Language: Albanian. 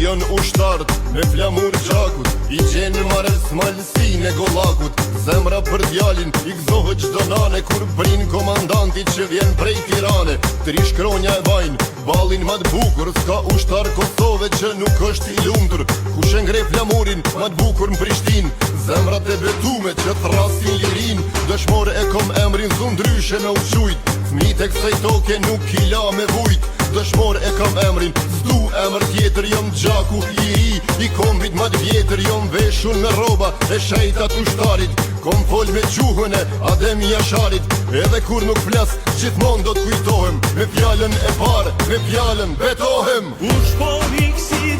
jon ushtart me flamur gjakut, i gjenë marës malsin e gollakut. Zemra për djalin i gëzohet çdo nane kur prin komandanti që vjen prej Tirane. Tri shkronja e vajnë ballin ma t'bukur, s'ka ushtar Kosove që nuk është i lumtur. Kush e ngre flamurin ma t'bukur n'Prishtin, zemrat e betume që thrasin lirin. Dëshmor e kom emrin Zundryshe me uqujt, fmit e kësaj toke nuk i la me vujt. Dëshmor e kam emrin, s'du emër tjetër, jom gjaku i ri i kombit ma t'vjetër. Jom veshun me roba e shejtat ushtarit, kom fol me gjuhën e Adem Jasharit. Edhe kur nuk flas, gjithmon do t'kujtohem, me fjallën e parë, me fjallën betohem. Ushponik si